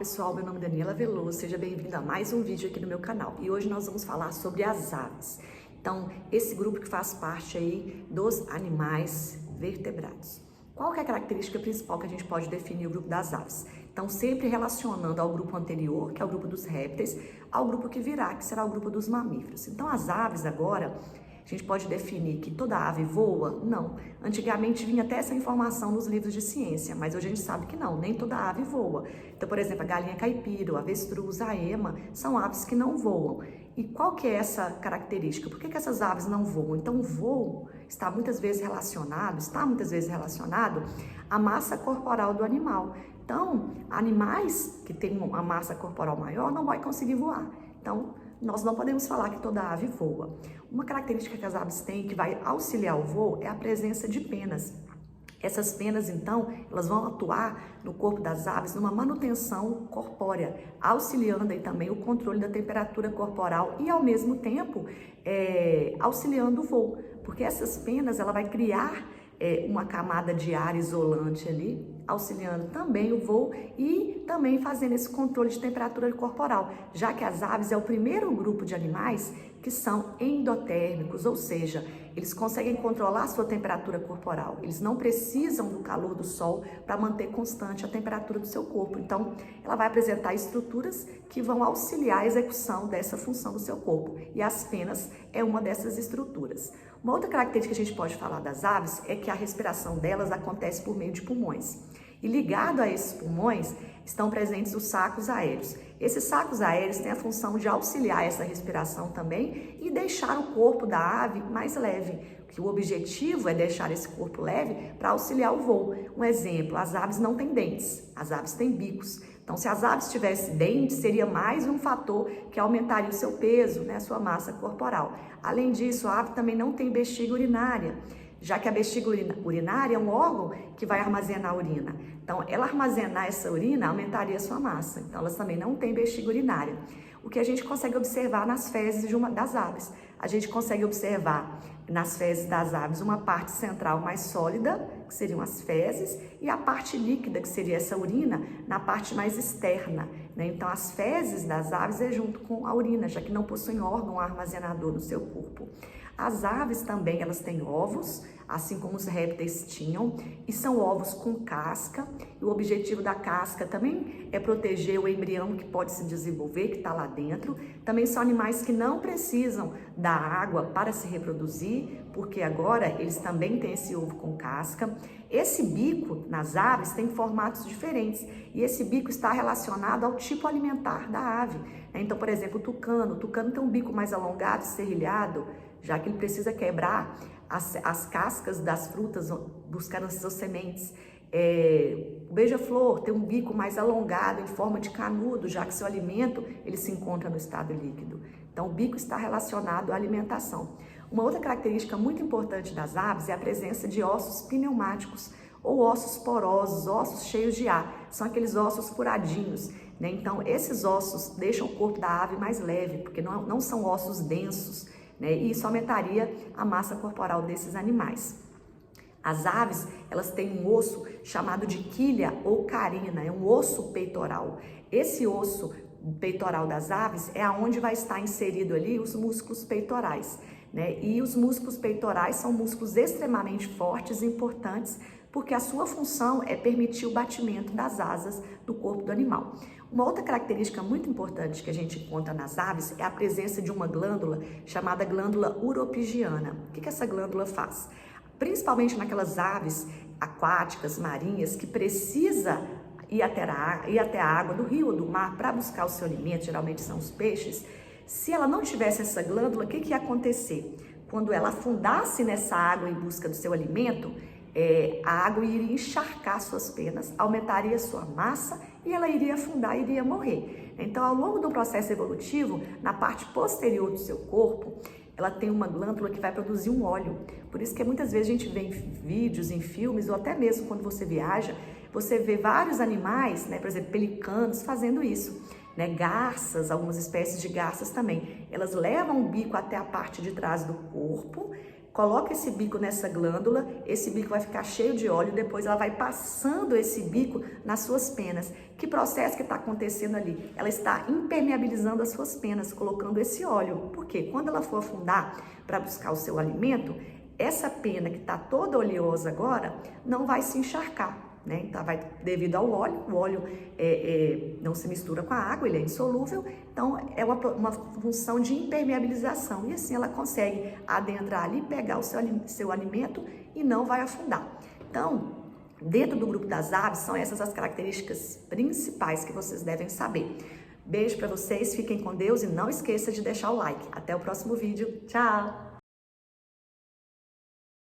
pessoal, meu nome é Daniela Veloso, seja bem-vindo a mais um vídeo aqui no meu canal. E hoje nós vamos falar sobre as aves. Então, esse grupo que faz parte aí dos animais vertebrados. Qual que é a característica principal que a gente pode definir o grupo das aves? Então, sempre relacionando ao grupo anterior, que é o grupo dos répteis, ao grupo que virá, que será o grupo dos mamíferos. Então, as aves agora, a gente pode definir que toda ave voa? Não. Antigamente vinha até essa informação nos livros de ciência, mas hoje a gente sabe que não, nem toda ave voa. Então, por exemplo, a galinha caipira, o avestruz, a ema, são aves que não voam. E qual que é essa característica? Por que essas aves não voam? Então, o voo está muitas vezes relacionado à massa corporal do animal. Então, animais que têm uma massa corporal maior não vão conseguir voar. Então, nós não podemos falar que toda ave voa. Uma característica que as aves têm que vai auxiliar o voo é a presença de penas. Essas penas, então, elas vão atuar no corpo das aves numa manutenção corpórea, auxiliando aí também o controle da temperatura corporal e, ao mesmo tempo, auxiliando o voo. Porque essas penas, ela vai criar uma camada de ar isolante ali, auxiliando também o voo e também fazendo esse controle de temperatura corporal, já que as aves é o primeiro grupo de animais que são endotérmicos, ou seja, eles conseguem controlar a sua temperatura corporal, eles não precisam do calor do sol para manter constante a temperatura do seu corpo. Então, ela vai apresentar estruturas que vão auxiliar a execução dessa função do seu corpo, e as penas é uma dessas estruturas. Uma outra característica que a gente pode falar das aves é que a respiração delas acontece por meio de pulmões. E ligado a esses pulmões estão presentes os sacos aéreos. Esses sacos aéreos têm a função de auxiliar essa respiração também e deixar o corpo da ave mais leve, que o objetivo é deixar esse corpo leve para auxiliar o voo. Um exemplo, as aves não têm dentes, as aves têm bicos. Então, se as aves tivessem dentes, seria mais um fator que aumentaria o seu peso, né, a sua massa corporal. Além disso, a ave também não tem bexiga urinária, já que a bexiga urinária é um órgão que vai armazenar a urina. Então, ela armazenar essa urina aumentaria a sua massa. Então, elas também não têm bexiga urinária. O que a gente consegue observar nas fezes das aves. A gente consegue observar nas fezes das aves uma parte central mais sólida, que seriam as fezes, e a parte líquida, que seria essa urina, na parte mais externa, né? Então, as fezes das aves é junto com a urina, já que não possuem órgão armazenador no seu corpo. As aves também, elas têm ovos, assim como os répteis tinham, e são ovos com casca, e o objetivo da casca também é proteger o embrião que pode se desenvolver, que está lá dentro. Também são animais que não precisam da água para se reproduzir, porque agora eles também têm esse ovo com casca. Esse bico nas aves tem formatos diferentes, e esse bico está relacionado ao tipo alimentar da ave. Então, por exemplo, o tucano tem um bico mais alongado, serrilhado, já que ele precisa quebrar as cascas das frutas, buscando as suas sementes. O beija-flor tem um bico mais alongado, em forma de canudo, já que seu alimento ele se encontra no estado líquido. Então, o bico está relacionado à alimentação. Uma outra característica muito importante das aves é a presença de ossos pneumáticos, ou ossos porosos, ossos cheios de ar. São aqueles ossos furadinhos, né? Então, esses ossos deixam o corpo da ave mais leve, porque não são ossos densos, né? E isso aumentaria a massa corporal desses animais. As aves, elas têm um osso chamado de quilha ou carina, é um osso peitoral. Esse osso peitoral das aves é aonde vai estar inserido ali os músculos peitorais, né? E os músculos peitorais são músculos extremamente fortes e importantes, porque a sua função é permitir o batimento das asas do corpo do animal. Uma outra característica muito importante que a gente encontra nas aves é a presença de uma glândula chamada glândula uropigiana. O que essa glândula faz? Principalmente naquelas aves aquáticas, marinhas, que precisa ir até a água do rio ou do mar para buscar o seu alimento, geralmente são os peixes. Se ela não tivesse essa glândula, o que ia acontecer? Quando ela afundasse nessa água em busca do seu alimento, a água iria encharcar suas penas, aumentaria sua massa e ela iria afundar e iria morrer. Então, ao longo do processo evolutivo, na parte posterior do seu corpo, ela tem uma glândula que vai produzir um óleo. Por isso que muitas vezes a gente vê em vídeos, em filmes, ou até mesmo quando você viaja, você vê vários animais, né, por exemplo, pelicanos fazendo isso, né, garças, algumas espécies de garças também. Elas levam o bico até a parte de trás do corpo, coloca esse bico nessa glândula, esse bico vai ficar cheio de óleo, depois ela vai passando esse bico nas suas penas. Que processo que está acontecendo ali? Ela está impermeabilizando as suas penas, colocando esse óleo. Porque quando ela for afundar para buscar o seu alimento, essa pena que está toda oleosa agora não vai se encharcar. Né? Então, devido ao óleo, o óleo não se mistura com a água, ele é insolúvel, então é uma função de impermeabilização, e assim ela consegue adentrar ali, pegar o seu alimento e não vai afundar. Então, dentro do grupo das aves, são essas as características principais que vocês devem saber. Beijo para vocês, fiquem com Deus e não esqueça de deixar o like. Até o próximo vídeo, tchau!